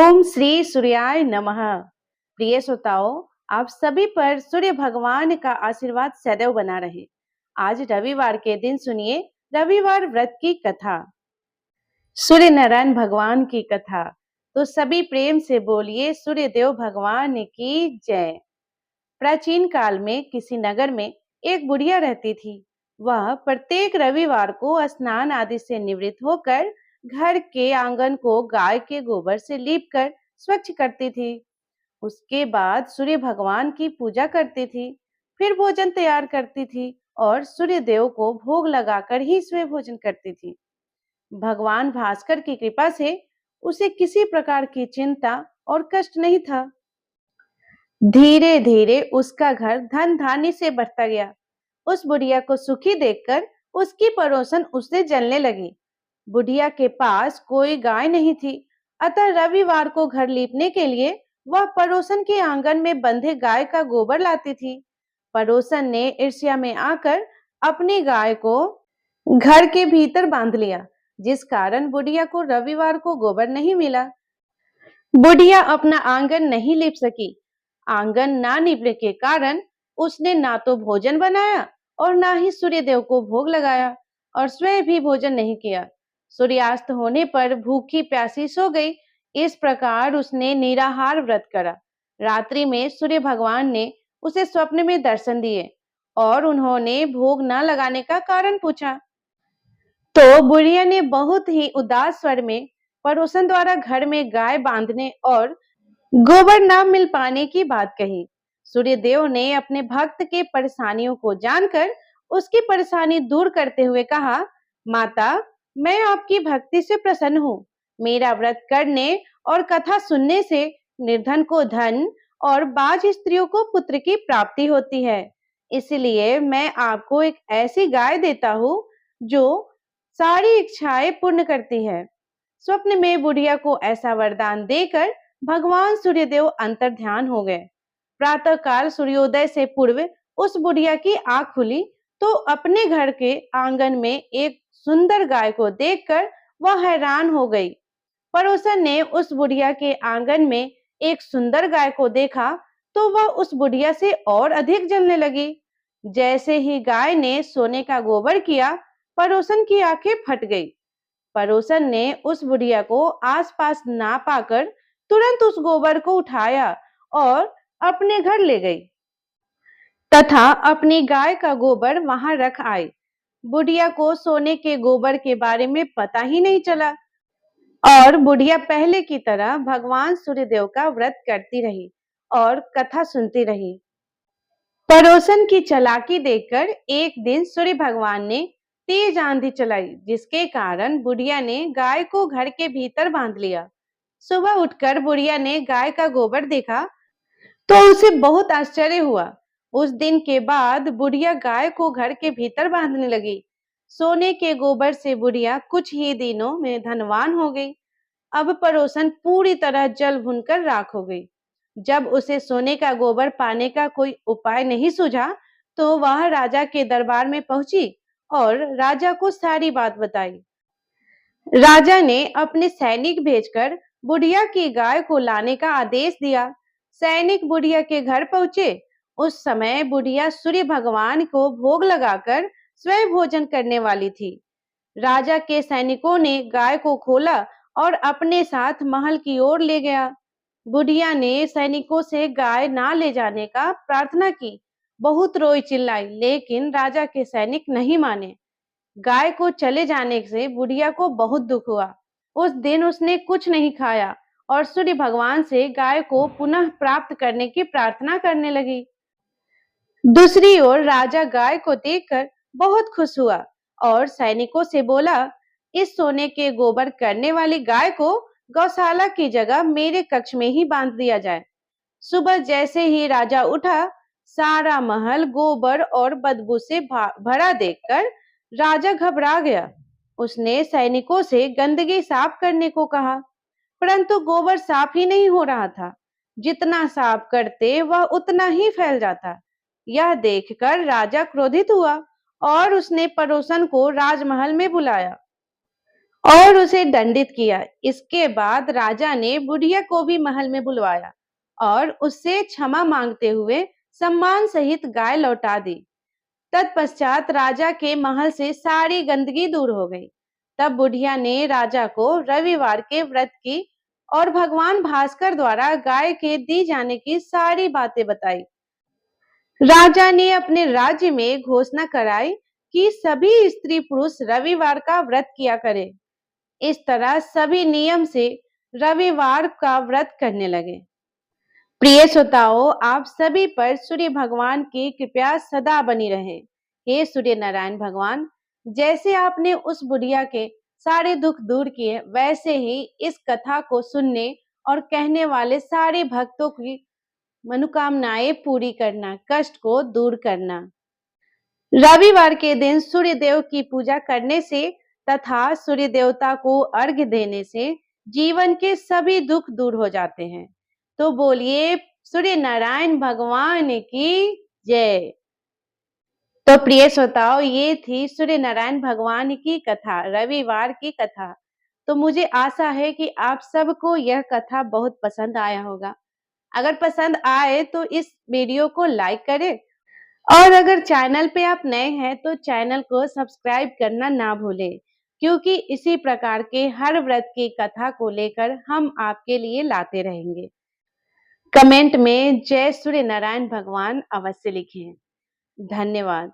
ओम श्री सूर्याय नमः। प्रिय श्रोताओं, आप सभी पर सूर्य भगवान का आशीर्वाद सदैव बना रहे। आज रविवार के दिन सुनिए रविवार व्रत की कथा, सूर्य नारायण भगवान की कथा। तो सभी प्रेम से बोलिए सूर्य देव भगवान की जय। प्राचीन काल में किसी नगर में एक बुढ़िया रहती थी। वह प्रत्येक रविवार को स्नान आदि से निवृत्त होकर घर के आंगन को गाय के गोबर से लीपकर स्वच्छ करती थी। उसके बाद सूर्य भगवान की पूजा करती थी, फिर भोजन तैयार करती थी और सूर्य देव को भोग लगाकर ही स्वयं भोजन करती थी। भगवान भास्कर की कृपा से उसे किसी प्रकार की चिंता और कष्ट नहीं था। धीरे धीरे उसका घर धन धान्य से बढ़ता गया। उस बुढ़िया को सुखी देखकर उसकी पड़ोसन उससे जलने लगी। बुढ़िया के पास कोई गाय नहीं थी, अतः रविवार को घर लीपने के लिए वह पड़ोसन के आंगन में बंधे गाय का गोबर लाती थी। पड़ोसन ने ईर्ष्या में आकर अपनी गाय को घर के भीतर बांध लिया, जिस कारण बुढ़िया को रविवार को गोबर नहीं मिला। बुढ़िया अपना आंगन नहीं लीप सकी। आंगन ना लीपने के कारण उसने ना तो भोजन बनाया और ना ही सूर्य देव को भोग लगाया और स्वयं भी भोजन नहीं किया। सूर्यास्त होने पर भूखी प्यासी सो गई। इस प्रकार उसने निराहार व्रत करा। रात्रि में सूर्य भगवान ने उसे स्वप्न में दर्शन दिए और उन्होंने भोग न लगाने का कारण पूछा। तो बुढ़िया ने बहुत ही उदास स्वर में पड़ोसन द्वारा घर में गाय बांधने और गोबर न मिल पाने की बात कही। सूर्य देव ने अपने भक्त के परेशानियों को जानकर उसकी परेशानी दूर करते हुए कहा, माता, मैं आपकी भक्ति से प्रसन्न हूँ। मेरा व्रत करने और कथा सुनने से निर्धन को धन और बाज स्त्रियों को पुत्र की प्राप्ति होती है। इसलिए मैं आपको एक ऐसी गाय देता हूँ जो सारी इच्छाएं पूर्ण करती है। स्वप्न में बुढ़िया को ऐसा वरदान देकर भगवान सूर्यदेव अंतर ध्यान हो गए। प्रातः काल सूर्योदय से पूर्व उस बुढ़िया की आंख खुली तो अपने घर के आंगन में एक सुंदर गाय को देखकर वह हैरान हो गई। पड़ोसन ने उस बुढ़िया के आंगन में एक सुंदर गाय को देखा तो वह उस बुढ़िया से और अधिक जलने लगी। जैसे ही गाय ने सोने का गोबर किया, पड़ोसन की आंखें फट गई। पड़ोसन ने उस बुढ़िया को आसपास ना पाकर तुरंत उस गोबर को उठाया और अपने घर ले गई तथा अपनी गाय का गोबर वहां रख आई। बुढ़िया को सोने के गोबर के बारे में पता ही नहीं चला और बुढ़िया पहले की तरह भगवान सूर्यदेव का व्रत करती रही और कथा सुनती रही। पड़ोसन की चालाकी देखकर एक दिन सूर्य भगवान ने तेज आंधी चलाई, जिसके कारण बुढ़िया ने गाय को घर के भीतर बांध लिया। सुबह उठकर बुढ़िया ने गाय का गोबर देखा तो उसे बहुत आश्चर्य हुआ। उस दिन के बाद बुढ़िया गाय को घर के भीतर बांधने लगी। सोने के गोबर से बुढ़िया कुछ ही दिनों में धनवान हो गई। अब पड़ोसन पूरी तरह जल भुनकर राख हो गई। जब उसे सोने का गोबर पाने का कोई उपाय नहीं सूझा तो वह राजा के दरबार में पहुंची और राजा को सारी बात बताई। राजा ने अपने सैनिक भेजकर बुढ़िया की गाय को लाने का आदेश दिया। सैनिक बुढ़िया के घर पहुंचे। उस समय बुढ़िया सूर्य भगवान को भोग लगाकर स्वयं भोजन करने वाली थी। राजा के सैनिकों ने गाय को खोला और अपने साथ महल की ओर ले गया। बुढ़िया ने सैनिकों से गाय ना ले जाने का प्रार्थना की। बहुत रोई चिल्लाई, लेकिन राजा के सैनिक नहीं माने। गाय को चले जाने से बुढ़िया को बहुत दुख हुआ। उस दिन उसने कुछ नहीं खाया और सूर्य भगवान से गाय को पुनः प्राप्त करने की प्रार्थना करने लगी। दूसरी ओर राजा गाय को देखकर बहुत खुश हुआ और सैनिकों से बोला, इस सोने के गोबर करने वाली गाय को गौशाला की जगह मेरे कक्ष में ही बांध दिया जाए। सुबह जैसे ही राजा उठा, सारा महल गोबर और बदबू से भरा देखकर राजा घबरा गया। उसने सैनिकों से गंदगी साफ करने को कहा, परंतु गोबर साफ ही नहीं हो रहा था। जितना साफ करते वह उतना ही फैल जाता। यह देखकर राजा क्रोधित हुआ और उसने पड़ोसन को राजमहल में बुलाया और उसे दंडित किया। इसके बाद राजा ने बुढ़िया को भी महल में बुलवाया और उससे क्षमा मांगते हुए सम्मान सहित गाय लौटा दी। तत्पश्चात राजा के महल से सारी गंदगी दूर हो गई। तब बुढ़िया ने राजा को रविवार के व्रत की और भगवान भास्कर द्वारा गाय के दी जाने की सारी बातें बताई। राजा ने अपने राज्य में घोषणा कराई कि सभी स्त्री पुरुष रविवार का व्रत किया करें। इस तरह सभी नियम से रविवार का व्रत करने लगे। प्रिय श्रोताओं, आप सभी पर सूर्य भगवान की कृपा सदा बनी रहे। हे सूर्य नारायण भगवान, जैसे आपने उस बुढ़िया के सारे दुख दूर किए, वैसे ही इस कथा को सुनने और कहने वाले सारे भक्तों की मनोकामनाएं पूरी करना, कष्ट को दूर करना। रविवार के दिन सूर्य देव की पूजा करने से तथा सूर्य देवता को अर्घ्य देने से जीवन के सभी दुख दूर हो जाते हैं। तो बोलिए सूर्य नारायण भगवान की जय। तो प्रिय श्रोताओं, ये थी सूर्य नारायण भगवान की कथा, रविवार की कथा। तो मुझे आशा है कि आप सबको यह कथा बहुत पसंद आया होगा। अगर पसंद आए तो इस वीडियो को लाइक करें और अगर चैनल पे आप नए हैं तो चैनल को सब्सक्राइब करना ना भूलें, क्योंकि इसी प्रकार के हर व्रत की कथा को लेकर हम आपके लिए लाते रहेंगे। कमेंट में जय सूर्य नारायण भगवान अवश्य लिखें। धन्यवाद।